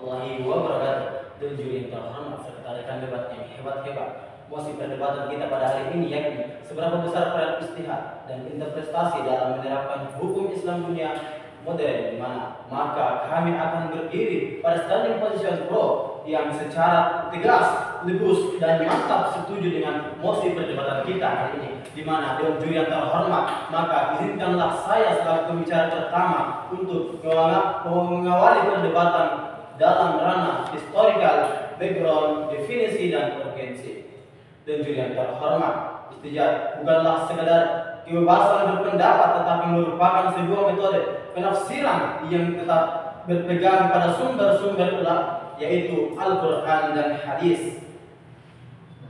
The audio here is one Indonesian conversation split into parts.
warahmatullahi wabarakatuh. Dan juri yang terhormat serta rekan debat yang hebat-hebat. Mosi perdebatan kita pada hari ini yakni seberapa besar peran ijtihad dan interpretasi dalam menerapkan hukum Islam dunia modern di mana maka kami akan berdiri pada standing position pro yang secara tegas, lurus dan mantap setuju dengan mosi perdebatan kita hari ini, di mana dewan juri yang terhormat, maka izinkanlah saya selaku pembicara pertama untuk mengawali perdebatan dalam ranah historical, background, definisi dan urgensi. Dan juri yang terhormat, istijab bukanlah sekadar kebebasan berpendapat, tetapi merupakan sebuah metode penafsiran yang tetap berpegang pada sumber-sumber yaitu Al-Quran dan Hadis.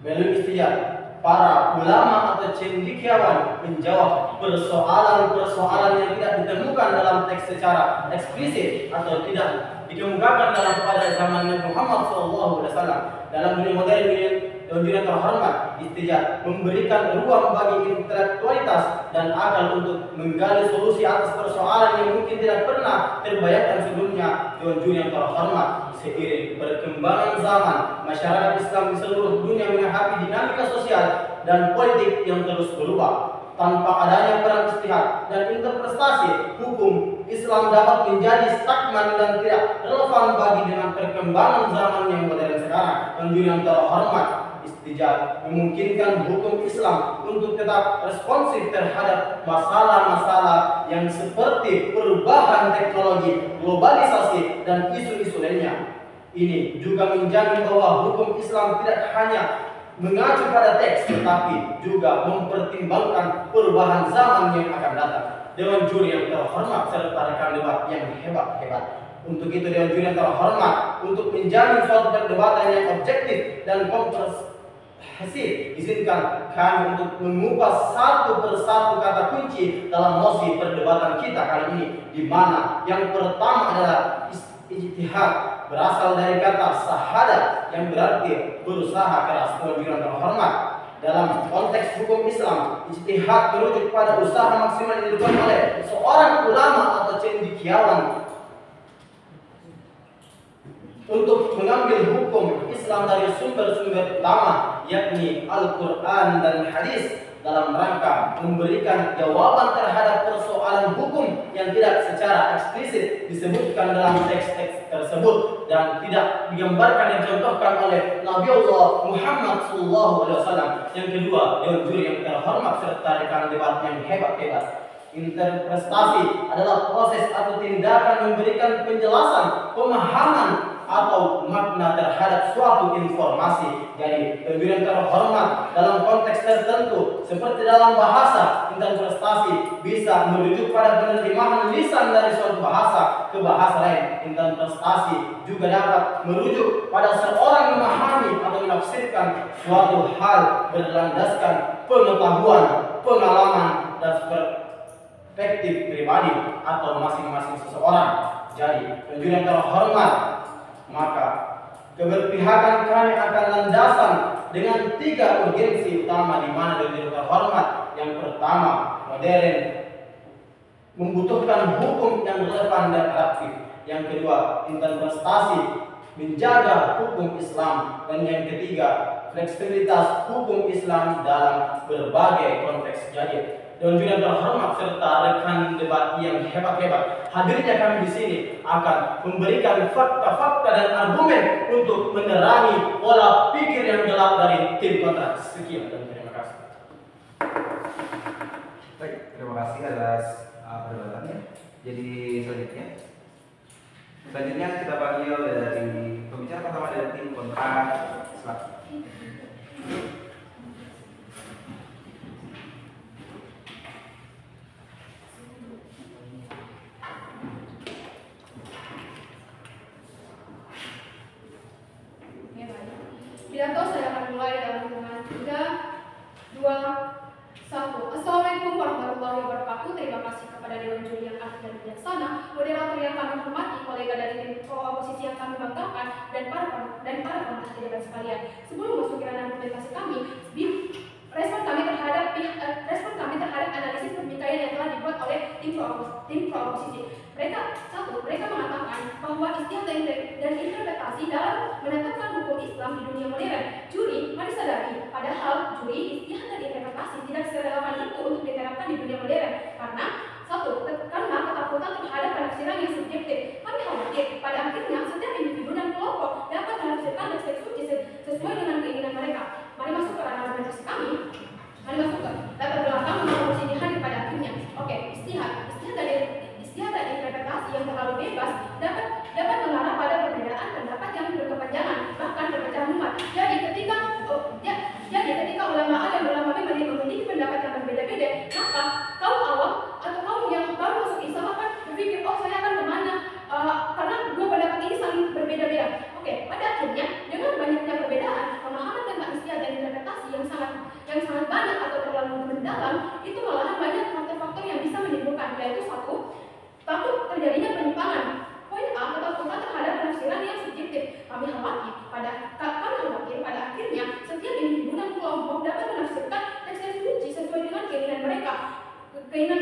Melalui istijab, para ulama atau cendekiawan menjawab persoalan-persoalan yang tidak ditemukan dalam teks secara eksplisit atau tidak dikemukakan dalam pada zaman Nabi Muhammad SAW. Dalam dunia modern dan dunia terhormat, istijab memberikan ruang bagi intelektualitas dan akal untuk menggali solusi atas persoalan yang mungkin tidak pernah terbayangkan sebelumnya. Dewan juri yang terhormat, seiring perkembangan zaman, masyarakat Islam di seluruh dunia menghadapi dinamika sosial dan politik yang terus berubah. Tanpa adanya peran ijtihad dan interpretasi, hukum Islam dapat menjadi stagnan dan tidak relevan bagi dengan perkembangan zaman yang modern sekarang. Dan juri yang terhormat, istijab memungkinkan hukum Islam untuk tetap responsif terhadap masalah-masalah yang seperti perubahan teknologi, globalisasi, dan isu-isu lainnya. Ini juga menjamin bahwa hukum Islam tidak hanya mengacu pada teks, tetapi juga mempertimbangkan perubahan zaman yang akan datang. Dewan juri yang terhormat serta rekan debat yang hebat-hebat. Untuk itu dewan juri yang terhormat, untuk menjamin suatu perdebatan yang objektif dan komprehensif, izinkan kami untuk mengupas satu persatu kata kunci dalam mosi perdebatan kita kali ini, di mana yang pertama adalah ijtihad, berasal dari kata syahadat yang berarti berusaha keras. Dewan juri yang terhormat, dalam konteks hukum Islam, ijtihad merujuk pada usaha maksimal yang dilakukan oleh seorang ulama atau cendekiawan untuk mengambil hukum Islam dari sumber-sumber utama yakni Al-Quran dan Hadis dalam rangka memberikan jawaban terhadap persoalan hukum yang tidak secara eksplisit disebutkan dalam teks-teks tersebut dan tidak digambarkan dan dicontohkan oleh Nabi Allah Muhammad SAW. Yang kedua, dewan juri yang terhormat serta rekan debat yang hebat-hebat. Interpretasi adalah proses atau tindakan memberikan penjelasan, pemahaman atau makna terhadap suatu informasi. Jadi, dewan juri yang terhormat dalam konteks tertentu seperti dalam bahasa, interpretasi bisa merujuk pada penerimaan lisan dari suatu bahasa ke bahasa lain. Interpretasi juga dapat merujuk pada seorang memahami atau menafsirkan suatu hal berlandaskan pengetahuan, pengalaman, dan perspektif pribadi atau masing-masing seseorang. Jadi, dewan juri yang terhormat, maka keberpihakan kami akan landasan dengan 3 urgensi utama, di mana dewan juri terhormat yang pertama, modern membutuhkan hukum yang relevan dan adaptif. Yang kedua, interpretasi menjaga hukum Islam, dan yang ketiga, fleksibilitas hukum Islam dalam berbagai konteks. Jadi, dewan juri yang terhormat serta rekan debat yang hebat-hebat, hadirnya kami di sini akan memberikan fakta-fakta dan argumen untuk menerangi pola pikir yang gelap dari tim kontra. Sekian dan terima kasih. Baik, terima kasih atas perdebatannya. Jadi selanjutnya kita panggil dari pembicara pertama dari tim kontra. Silakan. Pidato saya akan mulai dalam hitungan 3, 2, 1. Assalamualaikum warahmatullahi wabarakatuh. Terima kasih kepada dewan juri yang ahli dan bijaksana, moderator yang kami hormati, kolega dari tim oposisi yang kami banggakan, dan para pemerhati debat sekalian. Sebelum masuk ke ranah argumentasi kami, respon kami terhadap analisis pembintaian yang telah dibuat oleh tim pro oposisi. Mereka mengatakan bahwa ijtihad dan interpretasi interpretasi dalam menetapkan hukum Islam di dunia modern. Juri, mari sadari, padahal juri, ijtihad dan interpretasi tidak serelevan itu untuk diterapkan di dunia modern. Karena satu, karena ketakutan terhadap penafsiran yang subjektif. Kami khawatir pada akhirnya setiap individu dan kelompok dapat menafsirkan teks suci sesuai dengan keinginan mereka. Mari masuk ke ranah organisasi kami. Mari masuk ke latar belakang mengurusi ijtihad pada akhirnya. Oke, ijtihad dan interpretasi yang terlalu bebas dapat mengarah pada perbedaan pendapat yang berkepanjangan, bahkan perpecahan umat. Jadi ketika ulama A dan ulama B memiliki pendapat yang berbeda-beda, maka kaum awam atau kaum yang baru masuk Islam akan berpikir, oh saya akan kemana? Karena dua pendapat ini saling berbeda-beda. Oke, pada akhirnya dengan banyaknya perbedaan pemahaman tentang ijtihad dan interpretasi yang sangat banyak atau terlalu mendalam, itu malahan banyak faktor-faktor yang bisa menimbulkan, yaitu satu, takut terjadinya penyimpangan. Poin A, ketakutan terhadap penafsiran yang subjektif. Kami khawatir pada akhirnya setiap individu dan kelompok dapat menafsirkan teks suci sesuai dengan keinginan mereka, sehingga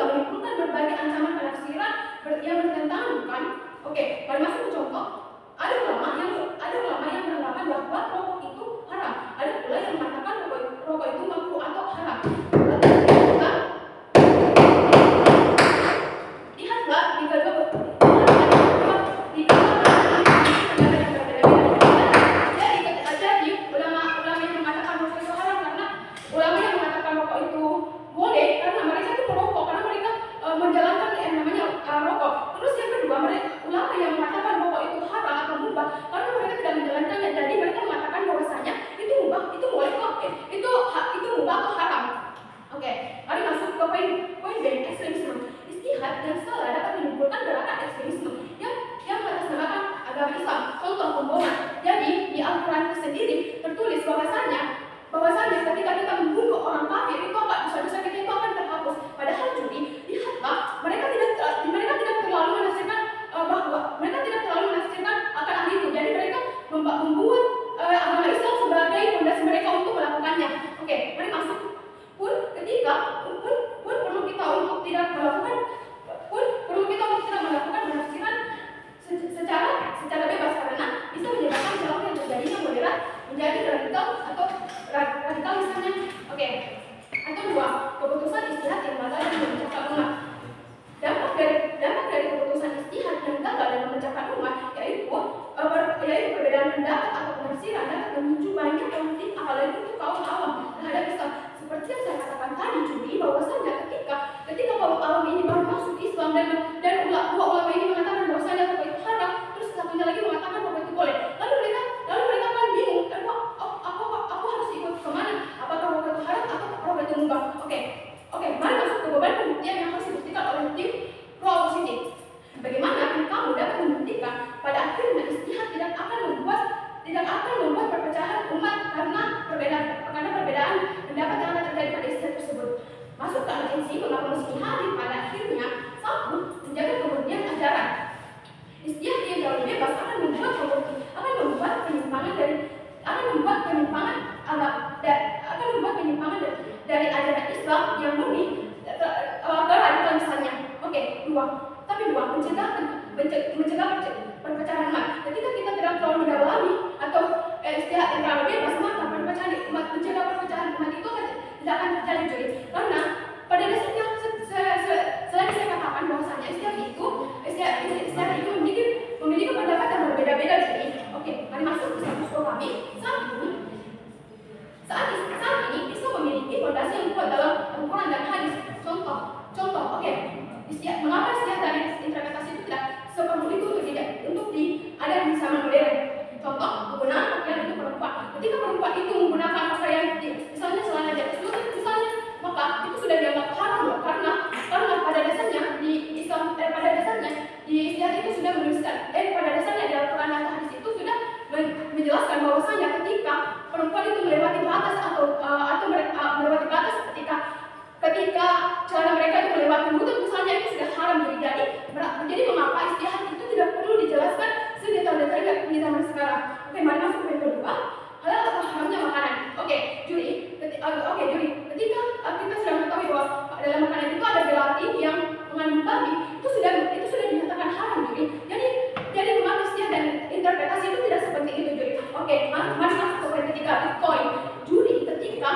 menimbulkan berbagai ancaman penafsiran yang bertentangan, bukan? Oke, mari masuk ke contoh. Ada ulama yang beranggapan bahwa rokok itu haram. Ada pula yang mengatakan rokok itu makruh atau haram. Lihatlah di kedua jadi ulama yang mengatakan rokok itu haram karena ulama yang mengatakan rokok itu boleh karena mereka itu merokok, karena mereka menjalankan yang namanya rokok. Terus yang kedua, ulama yang mengatakan rokok itu haram atau mubah karena mereka tidak menjalankannya. Jadi mereka mengatakan bahwasanya itu mubah, itu boleh kok, itu mubah atau haram. Oke, mari masuk ke poin B, ekstremisme. Ijtihad yang salah dapat menimbulkan gerakan ekstremisme yang mengatasnamakan agama Islam. Contoh pemboman. Jadi di Al-Quran sendiri tertulis bahwasanya ketika kita membunuh orang kafir itu dosa-dosa kita itu akan terhapus. Padahal juri, lihatlah mereka tidak terlalu menafsirkan akan hal itu. Jadi mereka membuat agama Islam sebagai fondasi mereka untuk melakukannya. Oke, mari masuk. Pun perlu kita untuk tidak melakukan penafsiran secara bebas karena bisa menyebabkan calon yang terjadinya moderat menjadi radikal atau radikal misalnya. Oke. Atau dua, keputusan ijtihad yang gagal dan memecahkan umat. Dampak dari keputusan ijtihad yang gagal dan memecahkan umat yaitu perbedaan pendapat atau penafsiran dapat memicu banyak konflik, apalagi untuk kaum awam terhadap Islam. Seperti yang saya katakan tadi, juri, bahwasanya ketika kaum awam ini baru masuk Islam dan dua ulama ini mengatakan bahwasanya rokok itu haram, terus satunya lagi mengatakan rokok itu boleh. Lalu mereka akan bingung, aku harus ikut kemana? Apakah rokok itu haram atau rokok itu mubah? Oke, mari masuk ke beban pembuktian yang harus dibuktikan oleh tim pro positif. Bagaimana kamu dapat membuktikan pada akhirnya ijtihad tidak akan membuat perpecahan umat karena perbedaan pendapat yang akan terjadi pada ijtihad tersebut. Masuk ke urgensi mengapa ijtihad pada akhirnya satu, menjaga kemudian ajaran. Ijtihad yang jauh bebas akan membuat penyimpangan dari ajaran Islam yang murni ke radikal misalnya. Oke, dua, mencegah perpecahan umat. Ketika kita tidak terlalu mendalami atau ijtihad yang terlalu bebas, maka mencegah perpecahan umat itu tidak akan terjadi, cuy. Karena pada dasarnya selain saya katakan bahwasanya ijtihad itu memiliki pendapat yang berbeda-beda, cuy. Oke, mari masuk ke status quo kami. Saat ini Islam memiliki fondasi yang kuat dalam Al-Quran dan hadis. Contoh, oke. Mengapa ijtihad dan interpretasi itu tidak seperti itu untuk ada di zaman modern? Contoh, penggunaan pakaian untuk perempuan. Ketika perempuan itu menggunakan pakaian misalnya celana di atas lutut misalnya, maka itu sudah dianggap haram loh, karena pada dasarnya di Islam di ijtihad itu sudah menuliskan pada dasarnya di Al-Quran dan hadis itu sudah menjelaskan bahwasanya ketika perempuan itu melewati batas atau melewati batas ketika celana mereka itu melewati lutut misalnya, itu sudah haram. Jadi mengapa ijtihad itu tidak perlu dijelaskan sedetail-detailnya di zaman sekarang? Oke, mari masuk ke yang kedua, halal atau haramnya makanan. Oke, juri. Ketika kita sudah mengetahui bahwa dalam makanan itu ada gelatin yang mengandung babi, itu sudah dinyatakan haram, juri. Jadi mengapa ijtihad dan Oke, mari masuk ke poin ketiga, Bitcoin. Judi ketika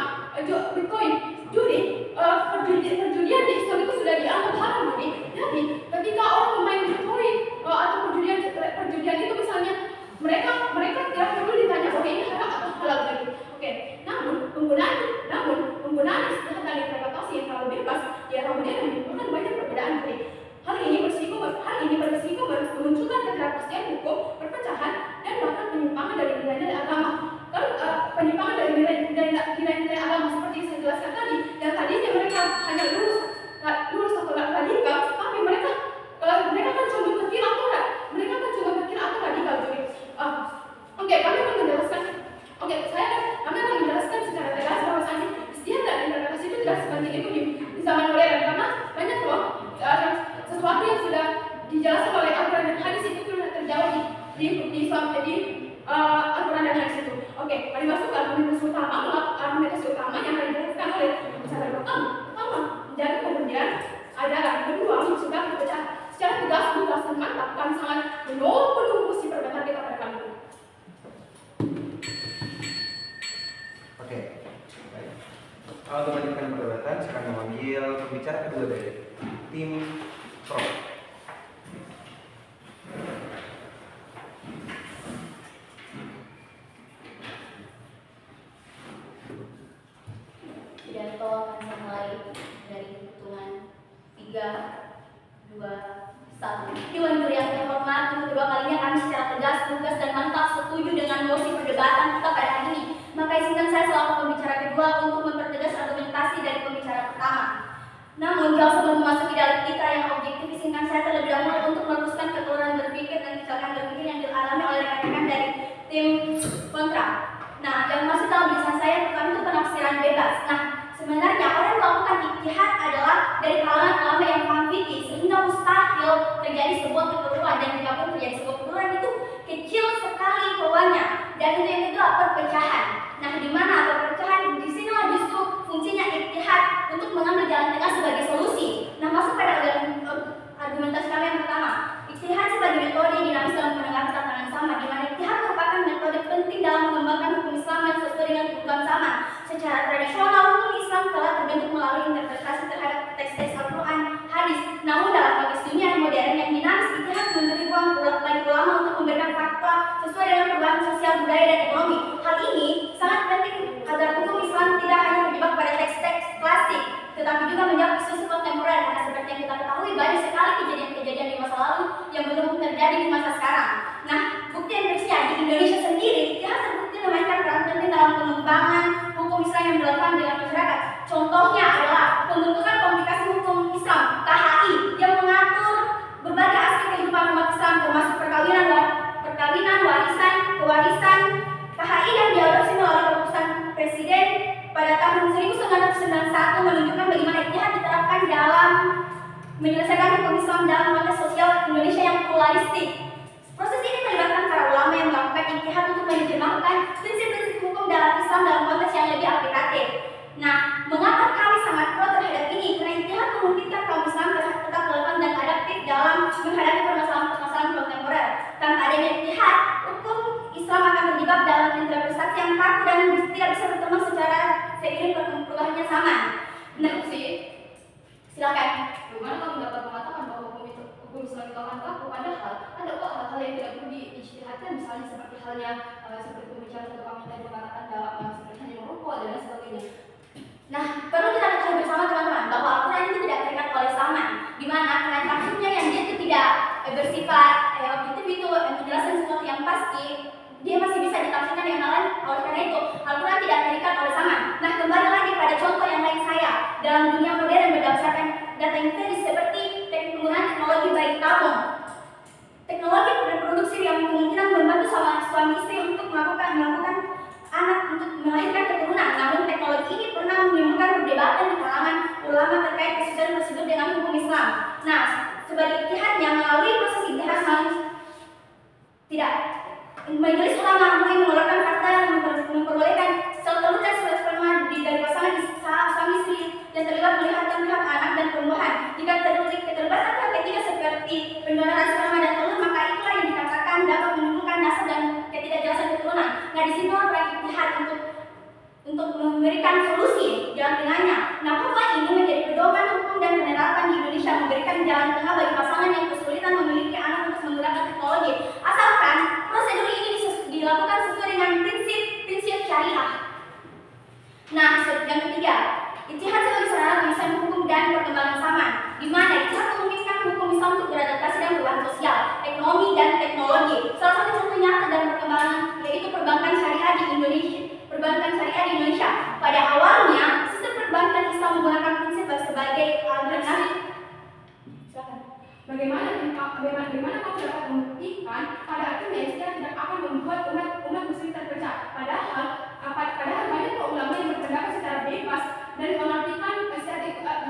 Bitcoin, perjudian di Islam itu sudah dianggap haram, Budi. Jadi ketika orang bermain Bitcoin atau perjudian itu misalnya mereka tidak perlu ditanya oke ini haram atau halal tadi. Oke, namun penggunaan istilah dan interpretasi yang terlalu bebas di era modern menimbulkan banyak perbedaan, Budi. Hal ini berisiko memunculkan ketidakpastian hukum, perpecahan, dan bahkan penyimpangan dari nilai-nilai agama. Kalau penyimpangan dari nilai-nilai agama seperti yang saya jelaskan tadi, yang tadinya mereka hanya lurus atau radikal, tapi mereka kan condong ke kiri atau radikal. Jadi, kami akan menjelaskan secara tegas bahwasanya istilah dan interpretasi itu tidak sepenting itu di zaman modern, karena banyak loh sesuatu yang sudah dijelaskan oleh Al-Quran dan hadis itu sudah terjawab di Al-Quran dan hadis itu. Oke, mari masuk ke argumentasi utama yang akan dijelaskan oleh pembicara pertama, menjaga kemudian adalah kedua mencegah perpecahan secara tegas, lugas, dan mantap. Kami sangat menunggu si perbedaan kita pada kali ini. Oke, baik. Untuk melanjutkan perdebatan, sekarang memanggil pembicara kedua dari tim Pro. Pidato akan dimulai dari hitungan 3, 2, 1. Dewan Juri yang terhormat, untuk kedua kalinya kami secara tegas, lugas, dan mantap setuju dengan mosi perdebatan kita pada hari ini. Maka izinkan saya selaku pembicara kedua untuk mempertegas argumentasi dari pembicara pertama. Namun, jauh sebelum memasuki dialektika yang objektif, izinkan saya terlebih dahulu untuk meluruskan kekeluaran berpikir dan kecelakaan berpikir yang dialami oleh rekan-rekan dari tim kontra. Nah, yang masih tahu lisan saya bukan itu penafsiran bebas. Nah, sebenarnya orang yang melakukan ijtihad adalah dari kalangan ulama yang paham fikih, sehingga mustahil terjadi sebuah kekeliruan, dan jika pun terjadi sebuah kekeliruan itu kecil sekali keluarnya. Dan itu yang kedua, perpecahan. Nah, di mana perpecahan? Disinilah justru fungsinya ijtihad untuk mengambil jalan tengah sebagai solusi. Nah, masuk pada argumentasi kami yang pertama. Ijtihad sebagai metode dinamis dalam menanggapi tantangan sama, di mana ijtihad merupakan metode penting dalam mengembangkan hukum Islam yang sesuai dengan kebutuhan zaman. Secara tradisional, hukum Islam telah terbentuk melalui interpretasi terhadap teks-teks Al-Quran, hadis. Namun dalam konteks dunia modern yang dinamis, ijtihad memberi ruang bagi ulama untuk memberikan fakta sesuai dengan perubahan sosial, budaya, dan ekonomi. Hal ini sangat penting agar hukum Islam tidak hanya terjebak pada teks-teks klasik, tetapi juga menjawab isu kontemporer, karena seperti yang kita ketahui banyak sekali kejadian-kejadian di masa lalu yang belum terjadi di masa sekarang. Nah, bukti empirisnya di Indonesia sendiri, ijtihad terbukti memainkan peran penting dalam pengembangan hukum Islam yang relevan dengan masyarakat. Contohnya adalah pembentukan Komunikasi Hukum Islam (KHI) yang mengatur berbagai aspek kehidupan umat Islam, termasuk perkawinan, warisan, pewarisan. KHI yang diadopsi melalui keputusan Presiden pada tahun 1991 menunjukkan bagaimana ijtihad diterapkan dalam menyelesaikan hukum Islam dalam konteks sosial Indonesia yang pluralistik. Proses ini melibatkan para ulama yang melakukan ijtihad untuk menerjemahkan prinsip-prinsip hukum dalam Islam dalam konteks yang lebih aplikatif. Nah, mengapa kami sangat pro terhadap ini? Karena ijtihad memungkinkan kaum Islam tetap relevan dan adaptif dalam menghadapi permasalahan-permasalahan kontemporer. Tanpa adanya ijtihad, hukum Islam akan terjebak dalam interpretasi yang kaku dan tidak bisa berkembang secara seiring perubahannya zaman. Nah, silakan. Bagaimana kamu dapat mengatakan bahwa hukum Islam itu akan kaku? Padahal ada kok hal-hal yang tidak perlu diijtihadkan, misalnya seperti halnya seperti pembicaraan atau kami tadi mengatakan dalam seperti hanya merokok dan lain sebagainya. Nah, perlu kita ketahui bersama teman-teman bahwa Al-Quran itu tidak terikat oleh zaman, di mana karena tafsirnya yang dia itu tidak bersifat objektif itu menjelaskan sesuatu yang pasti, dia masih bisa ditafsirkan dengan lain. Oleh karena itu, Al-Quran tidak terikat oleh zaman. Nah, kembali lagi pada contoh yang lain saya dalam dunia modern berdasarkan data empiris seperti penggunaan teknologi bayi tabung, teknologi reproduksi yang kemungkinan membantu sama suami istri untuk melakukan anak untuk melahirkan keturunan. Namun teknologi ini pernah menimbulkan perdebatan di kalangan ulama terkait kesusahan tersebut dengan hukum Islam. Nah, sebagai ijtihadnya melalui proses ijtihad tidak Majelis Ulama MUI mengeluarkan fakta yang memperbolehkan sel telur dan sperma dari pasangan suami istri yang terlibat melihatkan pihak anak dan perempuan. Jika keterlibatan pihak ketiga seperti pendonoran sperma dan telur, maka itulah yang dikatakan dapat menimbulkan nasab dan ketidakjelasan keturunan. Nah, memberikan solusi jalan tengahnya. Nah, fatwa ini menjadi pedoman hukum dan penerapan di Indonesia, memberikan jalan tengah bagi pasangan yang kesulitan memiliki anak untuk menggunakan teknologi, asalkan prosedur ini dilakukan sesuai dengan prinsip syariah. Nah, yang ketiga, ijtihad sebagai sarana penyelesaian hukum dan perkembangan zaman, di mana ijtihad memungkinkan hukum Islam untuk beradaptasi dengan perubahan sosial, ekonomi, dan teknologi. Salah satu contoh nyata dan perkembangan yaitu perbankan syariah di Indonesia. Pada awalnya, sistem perbankan Islam menggunakan prinsip sebagai alternatif. Bagaimana kamu dapat membuktikan pada akhirnya Islam tidak akan membuat umat muslim terpecah? Padahal banyak ulama yang berpendapat secara bebas dan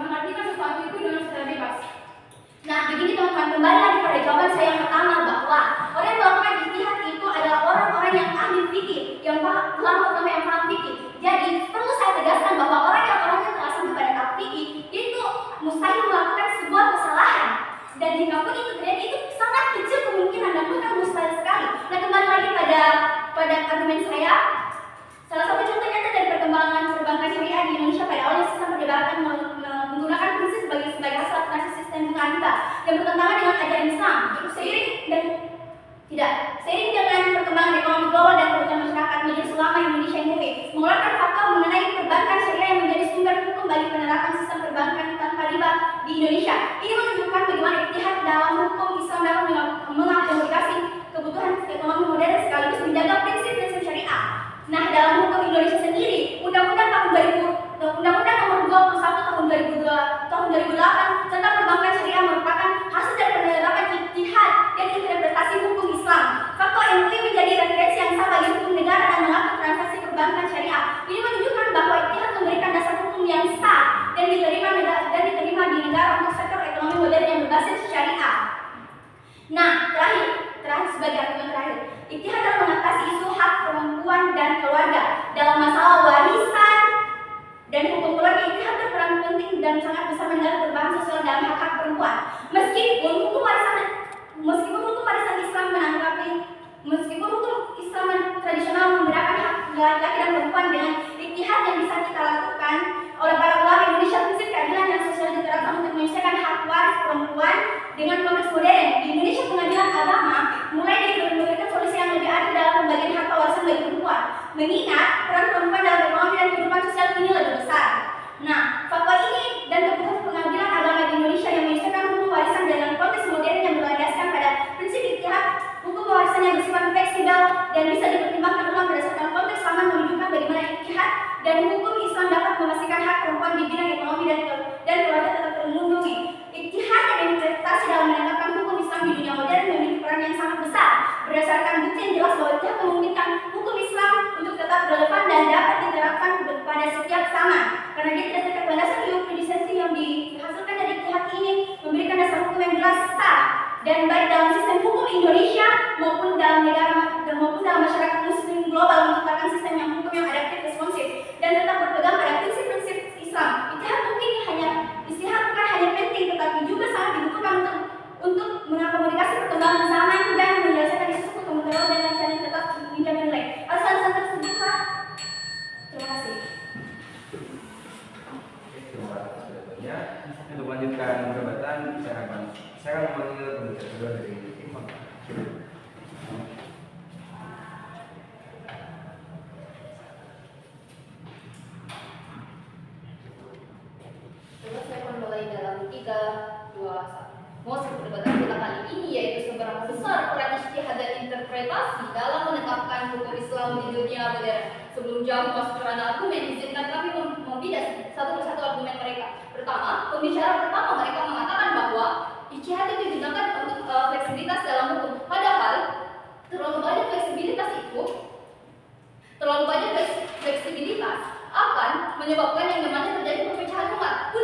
mengartikan sesuatu itu dengan secara bebas. Nah, begini teman-teman, kembali lagi pada jawaban saya yang pertama bahwa orang yang melakukan ijtihad itu adalah orang-orang yang ahli fikih, yang ulama yang paham fikih. Jadi perlu saya tegaskan bahwa orang yang telah sampai pada tahap fikih itu mustahil melakukan sebuah kesalahan. Dan jika pun itu terjadi, itu sangat kecil kemungkinan dan bahkan mustahil sekali. Nah, kembali lagi pada argumen saya. Salah satu contoh nyata dari perkembangan perbankan syariah di Indonesia pada awalnya sistem perbankan menggunakan prinsip sebagai hasil aplikasi sistem bunga riba yang bertentangan dengan ajaran Islam. Seiring dengan perkembangan ekonomi global dan kebutuhan masyarakat, Majelis Ulama Indonesia MUI mengeluarkan fatwa mengenai perbankan syariah yang menjadi sumber hukum bagi penerapan sistem perbankan tanpa riba di Indonesia. Ini menunjukkan bagaimana ijtihad dalam hukum Islam dapat mengakomodasi kebutuhan ekonomi modern sekaligus menjaga prinsip-prinsip syariah. Nah, dalam hukum Indonesia sendiri, Undang-Undang Nomor 21 tahun 2008 tentang perbankan syariah merupakan hasil dari penerapan ijtihad dan interpretasi hukum Islam. Fatwa MUI menjadi referensi yang sah bagi hukum negara dan mengatur transaksi perbankan syariah. Ini menunjukkan bahwa ijtihad memberikan dasar hukum yang sah dan diterima di negara untuk sektor ekonomi modern yang berbasis syariah. Nah, terakhir sebagai argumen terakhir, ijtihad dalam mengatasi isu hak perempuan dan keluarga dalam masalah warisan dan hukum keluarga. Ijtihad berperan penting dan sangat besar mendalam perubahan sosial dalam hak-hak perempuan. Meskipun hukum Islam tradisional membedakan hak laki-laki dan perempuan, dengan ijtihad yang bisa kita lakukan oleh para ulama Indonesia, prinsip keadilan yang sosial diterapkan untuk menyelesaikan hak waris perempuan dengan konteks modern. Di Indonesia, pengadilan agama mulai memberikan solusi yang lebih adil dalam pembagian harta warisan bagi perempuan, mengingat peran perempuan dalam ekonomi dan kehidupan sosial ini lebih besar. Nah, fatwa ini dan keputusan pengadilan agama di Indonesia yang menyelesaikan hukum warisan dengan konteks modern yang berlandaskan pada prinsip ijtihad, hukum warisan yang bersifat fleksibel dan bisa dipertimbangkan ulang berdasarkan konteks zaman, menunjukkan bagaimana ijtihad dan hukum Islam dapat memastikan hak perempuan di bidang ekonomi dan keluarga tetap terlindungi. Ijtihad dan interpretasi dalam menetapkan hukum Islam di dunia modern memiliki peran yang sangat besar. Berdasarkan bukti yang jelas bahwa ijtihad memungkinkan hukum Islam untuk tetap relevan dan dapat diterapkan pada setiap zaman. Karena dia tidak terikat pada dasar jurisdiksi yang dihasilkan dari ijtihad ini, memberikan dasar hukum yang jelas, sah, dan baik dalam sistem hukum Indonesia maupun dalam masyarakat muslim global, menciptakan sistem hukum yang adaptif, responsif, dan tetap berpegang pada prinsip-prinsip Islam. Ijtihad bukan hanya penting, tetapi juga sangat dibutuhkan untuk mengakomodasi perkembangan zaman dan menyelesaikan isu kemudahan dan rencana tetap menjamin nilai. Alasan tersebut, Pak. Terima kasih. Terima kasih banyak. Untuk melanjutkan perdebatan, saya akan memanggil pembicara kedua dari tim. Saya akan mulai dalam 3, 2, 1. Mosi perdebatan kita kali ini yaitu seberapa besar peran ijtihad dan interpretasi dalam menetapkan hukum Islam di dunia modern. Sebelum jauh masuk ke ranah argumen, izinkan kami membidas satu persatu argumen mereka. Pertama, pembicara pertama mereka mengatakan bahwa ijtihad itu digunakan untuk fleksibilitas dalam hukum. Padahal terlalu banyak fleksibilitas akan menyebabkan yang namanya terjadi perpecahan umat.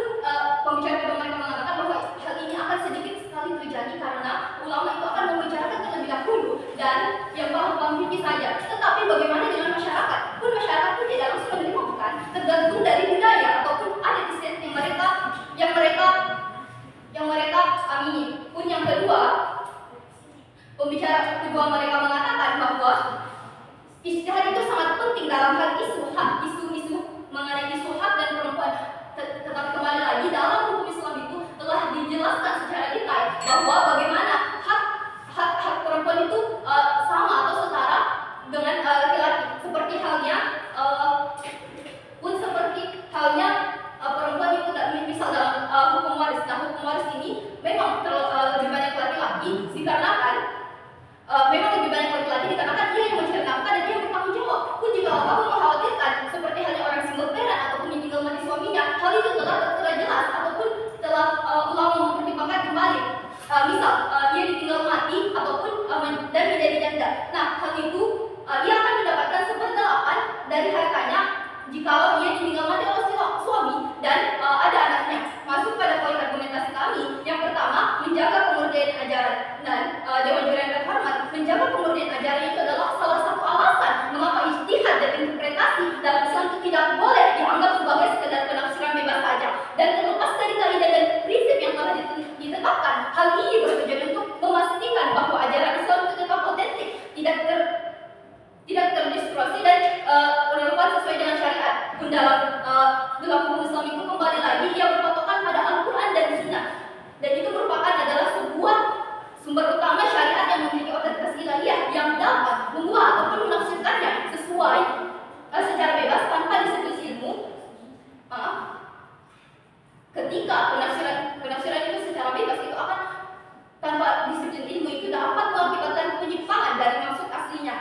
Pembicara kedua mereka mengatakan bahwa hal ini akan sedikit sekali terjadi karena ulama itu akan membicarakan terlebih dahulu dan yang paham fikih saja. Tetapi bagaimana dengan masyarakat? Masyarakat pun tidak langsung menerima, bukan? Tergantung dari budaya ataupun adat istiadat yang mereka amini. Pun yang kedua, pembicara kedua mereka mengatakan bahwa ijtihad itu sangat penting dalam hal isu dapat membuat ataupun menafsirkannya sesuai secara bebas tanpa disiplin ilmu. Ketika penafsiran itu secara bebas itu akan tanpa disiplin ilmu itu dapat mengakibatkan penyimpangan dari maksud aslinya.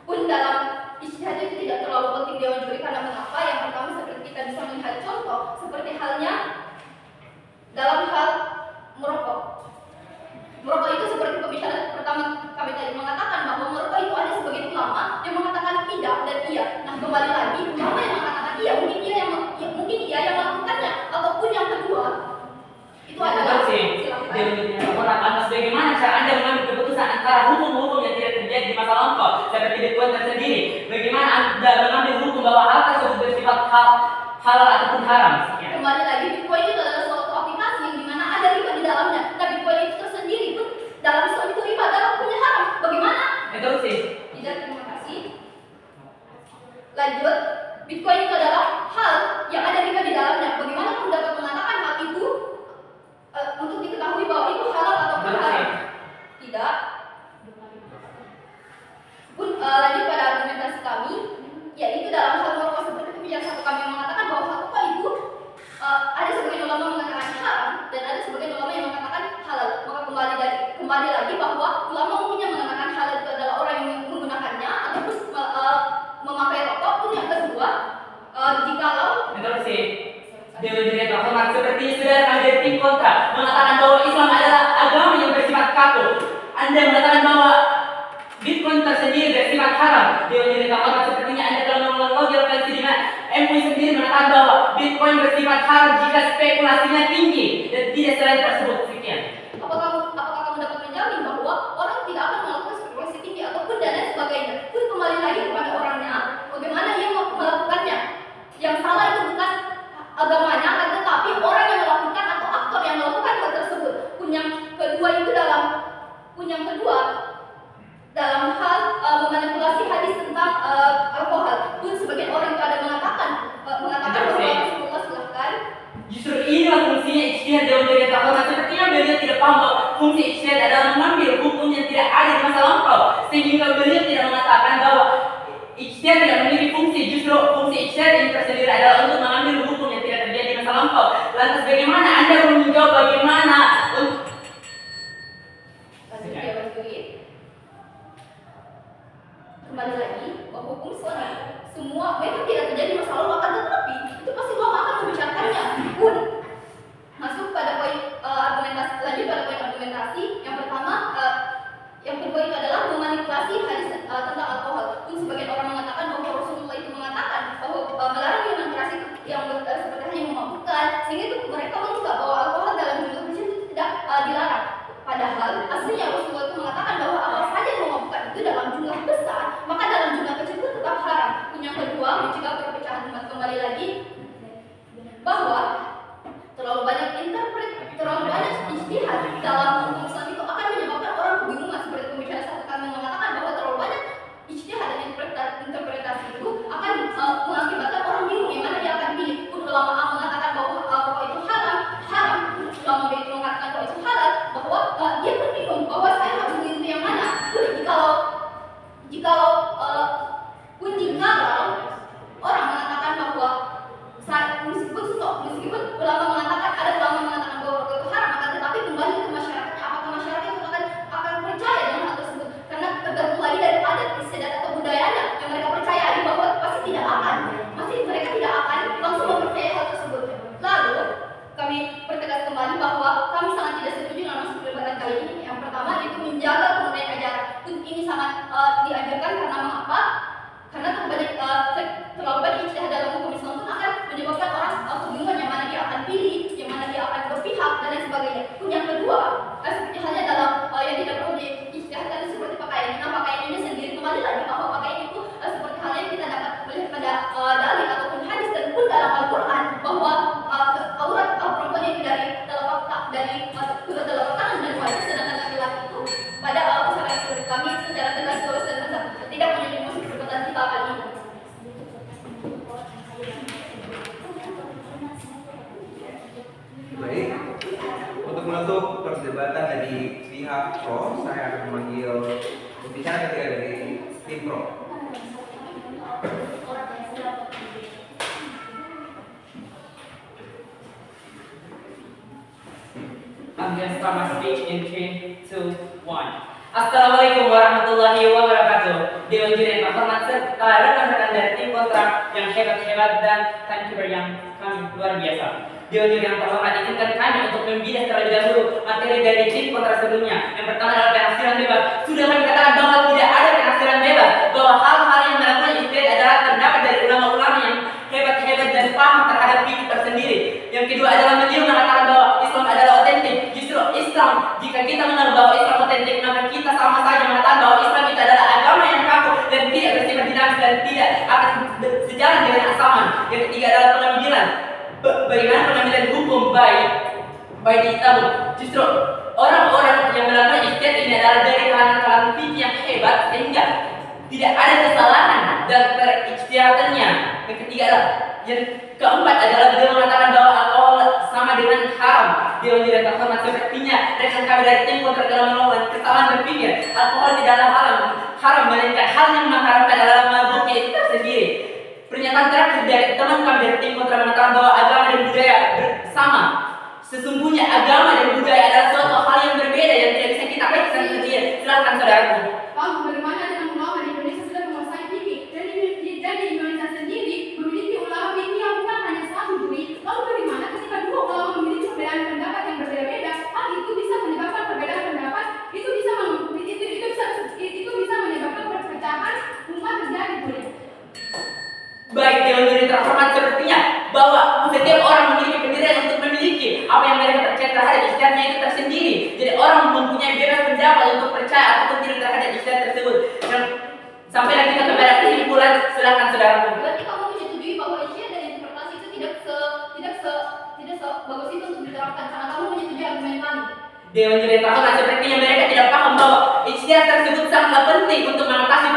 Pun dalam ijtihad itu tidak terlalu penting dewan juri karena mengapa? Yang pertama seperti kita bisa melihat contoh seperti halnya dalam hal merokok. Merokok itu seperti pembicaraan pertama kami tadi mengatakan bahwa merokok itu ada sebagian ulama yang mengatakan tidak dan iya. Nah kembali lagi ulama yang mengatakan iya mungkin iya yang melakukannya ataupun yang kedua itu adalah Lantas bagaimana cara Anda mengambil keputusan antara hukum-hukum yang tidak terjadi di masa lampau seperti di Tuhan tersendiri? Bagaimana Anda mengambil hukum bahwa hal tersebut bersifat halal ataupun haram? Kembali lagi Bitcoin itu adalah suatu aplikasi yang dimana ada riba di dalamnya. Nah Bitcoin itu tersendiri pun dalam Islam itu riba adalah hukumnya haram. Bagaimana? Itu sih. Tidak, terima kasih. Lanjut, Bitcoin itu adalah hal yang ada riba di dalamnya. Bagaimana kamu dapat mengatakan hal itu untuk diketahui bahwa itu halal ataupun haram? Tidak. Pun lanjut pada argumentasi kami, yaitu dalam hal merokok seperti pembicaraan satu kami yang mengatakan bahwa merokok itu ada sebagian ulama mengatakan haram dan ada sebagian ulama yang mengatakan halal. Maka kembali lagi bahwa ulama umumnya mengatakan halal itu adalah orang yang menggunakannya ataupun memakai rokok. Pun yang kedua, jikalau Betul sih. Dewan juri yang terhormat seperti saudara Kadir Tim Kontra mengatakan bahwa Islam adalah agama yang bersifat kaku. Anda mengatakan bahwa Bitcoin tersendiri bersifat haram. Dewan juri yang terhormat sepertinya Anda telah mengelologkan dengan MUI sendiri mengatakan bahwa Bitcoin bersifat haram jika spekulasinya tinggi dan tidak selain tersebut. Sekian. apakah kamu dapat menjamin bahwa orang tidak akan melakukan spekulasi tinggi ataupun dan lain sebagainya? Pun kembali lagi kepada orangnya, bagaimana dia melakukannya. Yang salah itu bukan agamanya, akan tetapi orang yang melakukan atau aktor yang melakukan hal tersebut. Pun yang kedua dalam hal memanipulasi hadis tentang alkohol. Pun sebagian orang itu ada mengatakan bahwa Rasulullah silahkan. Justru inilah fungsinya ijtihad dewan juri yang terhormat. Sepertinya beliau tidak paham bahwa fungsi ijtihad adalah mengambil hukum yang tidak ada di masa lampau, sehingga beliau tidak mengatakan bahwa ijtihad tidak memiliki fungsi. Justru fungsi ijtihad yang tersendiri adalah untuk mengambil hukum yang tidak terjadi di masa lampau. Lantas bagaimana Anda menjawab bagaimana untuk kembali lagi bahwa hukum semua memang tidak terjadi masa lalu, akan tetapi itu pasti ulama akan membicarakannya. Pun masuk pada poin argumentasi, lanjut pada poin argumentasi yang pertama, yang kedua itu adalah memanipulasi hadis tentang alkohol. Pun sebagian orang mengatakan bahwa Rasulullah itu mengatakan bahwa melarang minuman keras itu yang seperti hanya memabukkan, sehingga itu mereka menganggap bahwa alkohol dalam jumlah kecil itu tidak dilarang. Padahal aslinya Rasulullah itu mengatakan bahwa apa saja yang memabukkan itu dalam jumlah besar, maka dalam jumlah kecil itu tetap haram. Yang kedua, mencegah perpecahan umat. Kembali lagi bahwa terlalu banyak ijtihad dalam hukum Islam itu akan menyebabkan orang kebingungan. Seperti pembicara satu kami mengatakan bahwa terlalu banyak ijtihad dan interpretasi itu akan mengakibatkan orang bingung yang mana dia akan pilih. Pun ulama A mengatakan bahwa rokok itu haram, ulama B itu mengatakan bahwa itu halal, bahwa dia pun bingung bahwa saya harus memilih yang mana. Jikalau orang mengatakan bahwa meskipun ulama mengatakan, ada ulama mengatakan bahwa rokok itu haram, akan tetapi kembali ke masyarakatnya, apakah masyarakat itu akan percaya dengan hal tersebut? Karena tergantung lagi dari adat, istiadat atau budayanya yang mereka percayai, bahwa pasti mereka tidak akan langsung mempercayai hal tersebut. Lalu kami pertegas kembali bahwa kami sangat tidak setuju dengan masuk perdebatan kali ini. Yang pertama yaitu menjaga kemudian ajaran. Ini sangat diajarkan karena mengapa? Karena terlalu banyak ijtihad dalam hukum Islam pun akan menyebabkan orang kebingungan yang mana dia akan pilih, yang mana dia akan berpihak dan lain sebagainya. Pun yang kedua, seperti halnya dalam yang tidak perlu diijtihadkan seperti pakaian. Nah, pakaian ini sendiri kembali lagi bahwa pakaian itu seperti halnya yang kita dapat melihat pada dalil ataupun hadis dan pun dalam Al-Quran bahwa aurat perempuan itu dari kedua telapak tangan dan wajah, sedangkan laki-laki itu pada usaha seperti kami secara tegas dan tidak dari tim pro. I'm going to start my speech in 3, 2, 1. Assalamualaikum warahmatullahi wabarakatuh. Dewan juri yang terhormat serta rekan-rekan dari tim kontrak yang hebat-hebat dan timekeeper yang kami luar biasa. Dewan juri yang terhormat, izinkan kami untuk membidas terlebih dahulu materi dari tim kontrak sebelumnya. Yang pertama adalah penafsiran bebas. Sudah kami katakan bahwa tidak ada penafsiran bebas, bahwa hal-hal yang melakukan ijtihad adalah terdapat dari ulama-ulama yang hebat-hebat dan paham terhadap fikih tersendiri. Yang kedua adalah menyiru mengatakan bahwa Islam adalah otentik. Justru Islam, jika kita mengenal bahwa Islam otentik, maka kita sama saja mengatakan bahwa Islam itu adalah agama yang kaku dan tidak bersifat dinamis dan tidak akan sejalan dengan asaman. Yang ketiga adalah pengambilan. Bagaimana pengambilan hukum baik ditabung. Justru orang-orang yang melakukan ijtihad ini adalah dari kalangan-kalangan fikih yang hebat sehingga tidak ada kesalahan dalam perijtihadannya. Yang ketiga adalah yang keempat adalah beliau mengatakan bahwa alkohol sama dengan haram. Dewan juri yang terhormat, sepertinya rekan kami dari tim kontrak dalam melakukan kesalahan berpikir alkohol tidaklah haram melainkan hal yang mengharamkan adalah mabuknya itu tersendiri. Pernyataan terakhir dari teman kami dari tim kontrak mengatakan bahwa agama dan budaya bersama. Sesungguhnya agama dan budaya adalah suatu hal yang berbeda yang tidak bisa kita kaitkan sendiri. Silakan saudaraku. Lalu bagaimana dengan ulama di Indonesia sudah menguasai fikih dan di Indonesia sendiri memiliki ulama fikih yang bukan hanya satu juri. Lalu bagaimana ketika dua ulama memiliki perbedaan pendapat yang berbeda-beda, hal itu bisa menyebabkan perbedaan pendapat, itu bisa menyebabkan perpecahan umat terjadi, boleh. Baik, dewan juri terhormat, sepertinya bahwa setiap orang memiliki pendirian untuk memiliki apa yang mereka percaya terhadap ijtihadnya itu tersendiri. Jadi orang mempunyai bebas pendapat untuk percaya ataupun tidak terhadap ijtihad tersebut. Dan sampailah kita kepada kesimpulan, silakan saudaraku. Berarti kamu menyetujui bahwa ijtihad dan interpretasi itu tidak bagus itu untuk diterapkan karena kamu menyetujui argumen kami. Dewan juri terhormat, sepertinya mereka tidak paham bahwa ijtihad tersebut sangatlah penting untuk mengatasi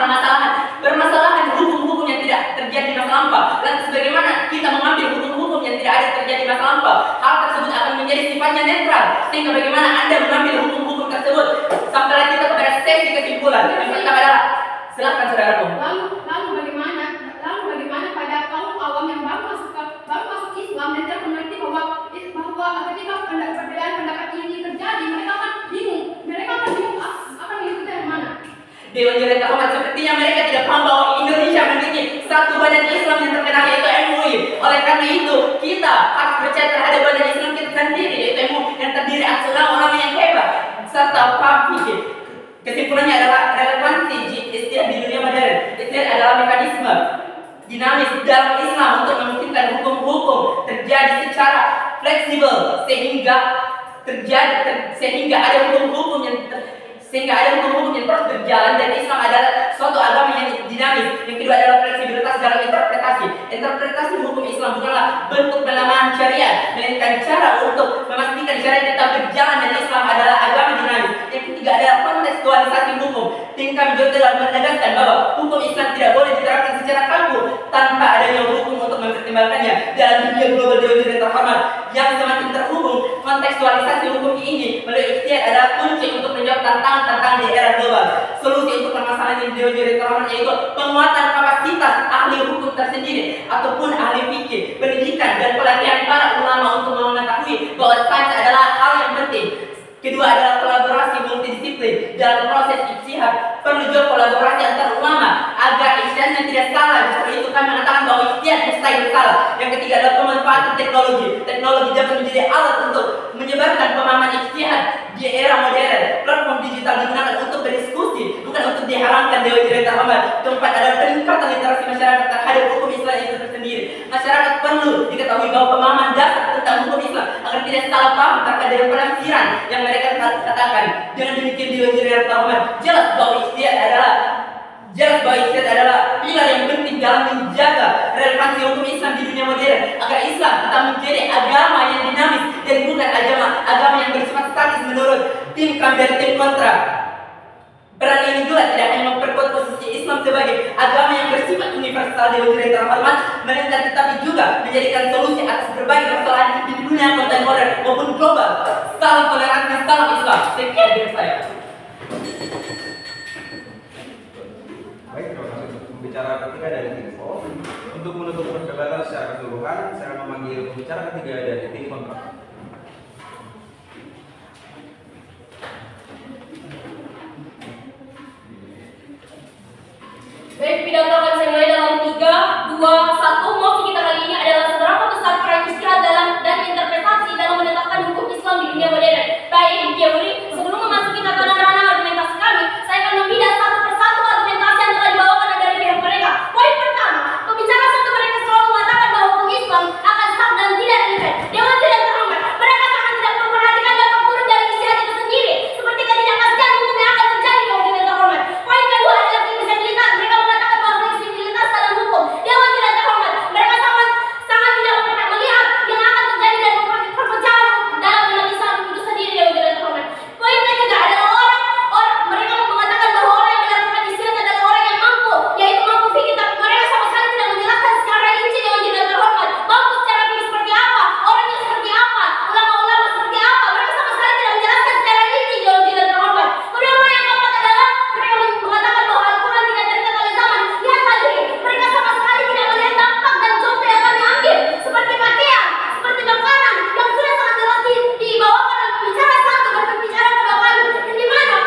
permasalahan hukum-hukum yang tidak terjadi di masa lampau. Dan sebagaimana kita mengambil hukum-hukum yang tidak ada terjadi di masa lampau, hal tersebut akan menjadi sifatnya netral. Sehingga bagaimana Anda mengambil hukum-hukum tersebut? Sampailah kita kepada sesi kesimpulan. Yang pertama adalah, silakan saudaraku. Lalu bagaimana pada kaum awam yang baru masuk Islam dan tidak mengerti bahwa ketika perbedaan pendapat ini terjadi, mereka akan bingung akan mengikuti yang mana. Dewan juri terhormat, sepertinya mereka tidak paham bahwa Indonesia memiliki satu badan Islam yang terkenal yaitu MUI. Oleh karena itu, kita harus percaya terhadap badan Islam kita sendiri yaitu MUI yang terdiri atas ulama yang hebat serta paham fikih. Kesimpulannya adalah relevansi ijtihad di dunia modern. Ijtihad adalah mekanisme dinamis dalam Islam untuk memungkinkan hukum-hukum terjadi secara fleksibel sehingga ada hukum-hukum yang terus berjalan, dan Islam adalah suatu agama yang dinamis. Yang kedua adalah fleksibilitas dalam interpretasi. Interpretasi hukum Islam bukanlah bentuk pelemahan syariat, melainkan cara untuk memastikan syariat tetap berjalan, dan Islam adalah agama dinamis. Yang ketiga adalah kontekstualisasi hukum. Tim kami juga telah menegaskan bahwa hukum Islam tidak boleh diterapkan secara kaku tanpa adanya hukum untuk mempertimbangkannya. Dalam dunia global dewan juri terhormat yang semakin terhubung, kontekstualisasi hukum ini melalui ijtihad adalah kunci untuk menjawab tantangan di era global. Solusi untuk permasalahan yang dewan juri terhormat yaitu penguatan kapasitas ahli hukum tersendiri ataupun ahli fikih, pendidikan dan pelatihan para ulama untuk mengetahui bahwa sains adalah hal yang penting. Kedua adalah kolaborasi multidisiplin dalam proses ijtihad. Perlu juga kolaborasi antar ulama agar ijtihadnya tidak salah. Justru itu kami mengatakan bahwa ijtihad mustahil salah. Yang ketiga adalah pemanfaatan teknologi. Teknologi dapat menjadi alat untuk menyebarkan pemahaman ijtihad di era modern. Platform digital digunakan untuk berdiskusi, bukan untuk diharamkan dewan juri terhormat. Keempat adalah peningkatan literasi masyarakat terhadap hukum Islam itu tersendiri. Masyarakat perlu diketahui bahwa pemahaman dasar tentang hukum Islam agar tidak salah paham terkait dengan penafsiran yang mereka katakan. Dengan demikian dewan juri terhormat, jelas bahwa ijtihad adalah pilar yang penting dalam menjaga relevansi hukum Islam di dunia modern agar Islam tetap menjadi agama yang dinamis dan bukan agama yang bersifat statis menurut tim kami dan tim kontra. Peran ini juga tidak hanya memperkuat posisi Islam sebagai agama yang bersifat universal dewan juri terhormat, melainkan tetapi juga menjadikan solusi atas berbagai persoalan di dunia kontemporer maupun global. Salam toleransi, salam Islam. Sekian dari saya. pembicara ketiga dari Timpo. Untuk menutup perdebatan secara keseluruhan, saya akan memanggil pembicara ketiga dari tim kontra. Baik, pidato akan saya mulai dalam 3, 2, 1. Mosi kita kali ini adalah seberapa besar peran istihad dalam dan interpretasi dalam menetapkan hukum Islam di dunia modern. Baik, teori. Sebelum memasuki tatanan ranah argumentasi kami, saya akan membidas satu persatu argumentasi yang telah dibawakan dari pihak mereka. Poin pertama, pembicara satu mereka selalu mengatakan bahwa hukum Islam akan sah dan tidak relevan. Dewan tidak terhormat. Mereka sangat tidak memperhatikan dampak buruk dari istihad itu sendiri, seperti ketidakpastian hukum yang akan terjadi kalau tidak terhormat. Poin kedua adalah fleksibilitas. Mereka mengatakan bahwa fleksibilitas dalam hukum. Dewan tidak terhormat. Mereka sangat tidak pernah melihat yang akan terjadi dan perpecahan dalam umat Islam itu sendiri. Dewan tidak terhormat. Poin ketiga adalah mereka mengatakan bahwa orang yang melakukan istihad adalah orang yang mampu, yaitu mampu fikih, tapi mereka sama sekali tidak menjelaskan secara rinci. Dewan tidak terhormat. Mampu secara fikih seperti apa, orangnya seperti apa, ulama-ulama seperti apa, mereka sama sekali tidak menjelaskan secara rinci. Dewan tidak terhormat. Kemudian poin yang keempat adalah mereka mengatakan bahwa Al-Quran tidak terikat oleh zaman. Lihat lagi, mereka sama sekali tidak melihat dampak dan contoh yang kami ambil, seperti pakaian, seperti makanan yang sudah sangat jelas dibawakan oleh pembicara satu dan pembicara kedua kali, di mana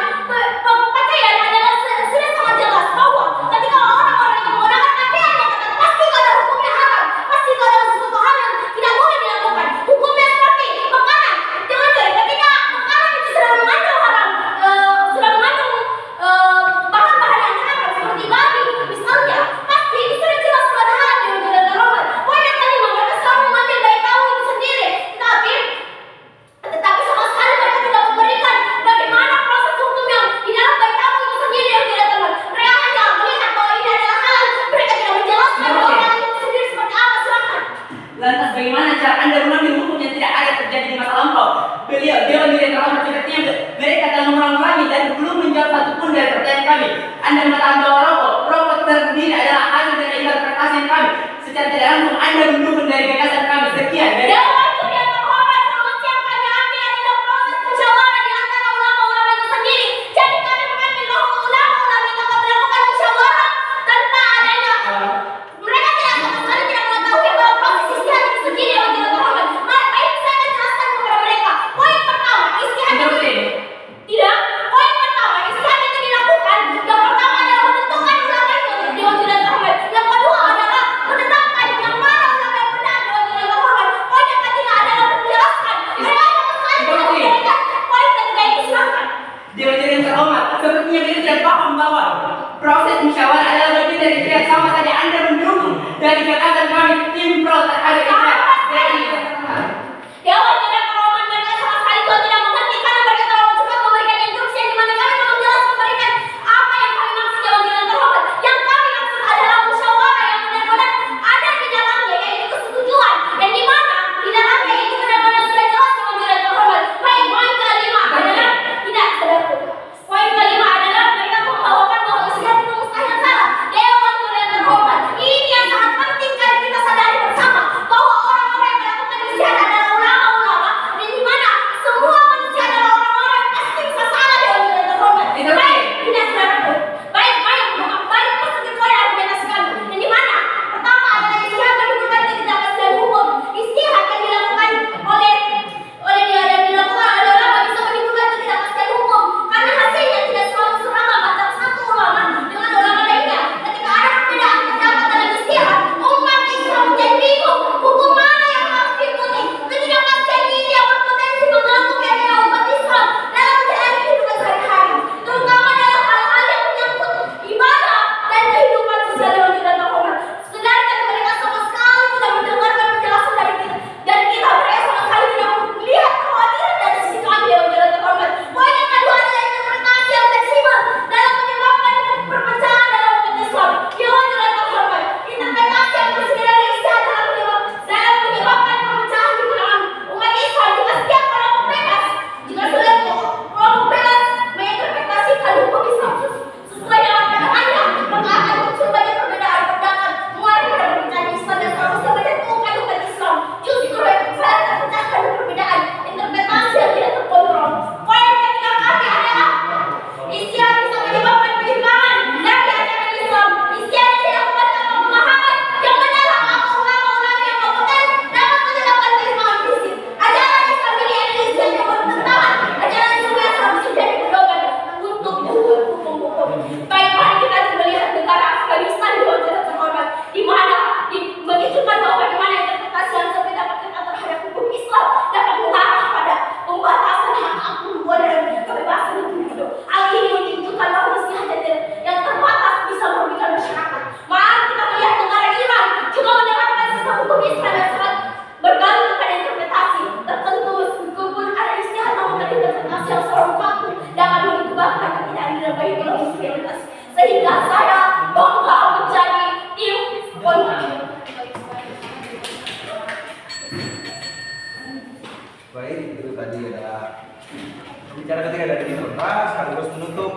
pakaian adalah sudah sangat jelas bahwa ketika orang-orang itu menggunakan pakaian yang ketat, pasti ada hukumnya haram, pasti ada sesuatu hal yang tidak boleh dilakukan. Hukumnya seperti makanan. Jangan ketika makanan itu sudah mengandung haram, sudah mengandung bahan-bahan yang haram seperti babi misalnya, pasti itu sudah jelas pada haram. Yang tidak terhormat. Poin yang kelima, mereka selalu mengambil bayi tahu itu sendiri, tetapi sama sekali mereka tidak memberikan bagaimana proses hukum yang di dalam bayi tahu itu sendiri. Yang tidak terhormat. Mereka hanya melihat bahwa ini adalah halal, mereka tidak menjelaskan bahwa halal itu sendiri seperti apa. Silakan. Lantas bagaimana cara Anda mengambil hukum yang tidak ada terjadi di masa lampau? Dewan tidak terhormat sepertinya mereka telah mengulangi dan belum menjawab satupun dari pertanyaan kami. Anda mengatakan bahwa rokok terdiri adalah hasil dari interpretasi kami. Secara tidak langsung Anda mendukung dari gagasan kami. Sekian dari Dewan yang terhormat, solusi yang kami ambil adalah proses musyawarah di antara ulama-ulama itu sendiri. Jadi kami mengambil bahwa ulama-ulama itu akan melakukan musyawarah tanpa adanya mereka sama sekali tidak mengetahui bahwa proses istihad itu sendiri. Yang tidak terhormat. Baik, saya akan jelaskan kepada mereka. Poin pertama, istihad itu tidak. Poin pertama, istihad itu dilakukan. Yang pertama adalah menentukan ulama itu. Dewan tidak terhormat. Yang kedua adalah menetapkan yang mana ulama yang benar. Dewan tidak terhormat. Poin yang ketiga adalah menjelaskan. Mereka sama sekali tidak memberikan. Poin ketiga itu silakan. Dewan yang terhormat. Sepertinya mereka tidak paham bahwa proses musyawarah adalah bagian dari istihad. Sama saja Anda mendukung dari gagasan kami tim pro terhadap istihad. Dewan tidak terhormat. Mereka sama sekali juga tidak mengerti karena mereka terlalu cepat memberikan instruksi yang dimana kami belum jelas memberikan apa yang kami maksud. Dewan tidak terhormat. Yang kami maksud adalah musyawarah yang benar-benar ada di dalamnya, yaitu kesetujuan, dan di mana di dalamnya itu benar-benar sudah jelas. Dewan tidak terhormat. Baik, poin kelima adalah tidak saudaraku. Poin kelima adalah mereka membawakan bahwa istihad itu mustahil salah. Dewan tidak terhormat. Ini yang sangat penting kan kita sadari bersama. sehingga saya bangga menjadi tim Baik, itu tadi ada bicara ketiga dari kita sekaligus menutup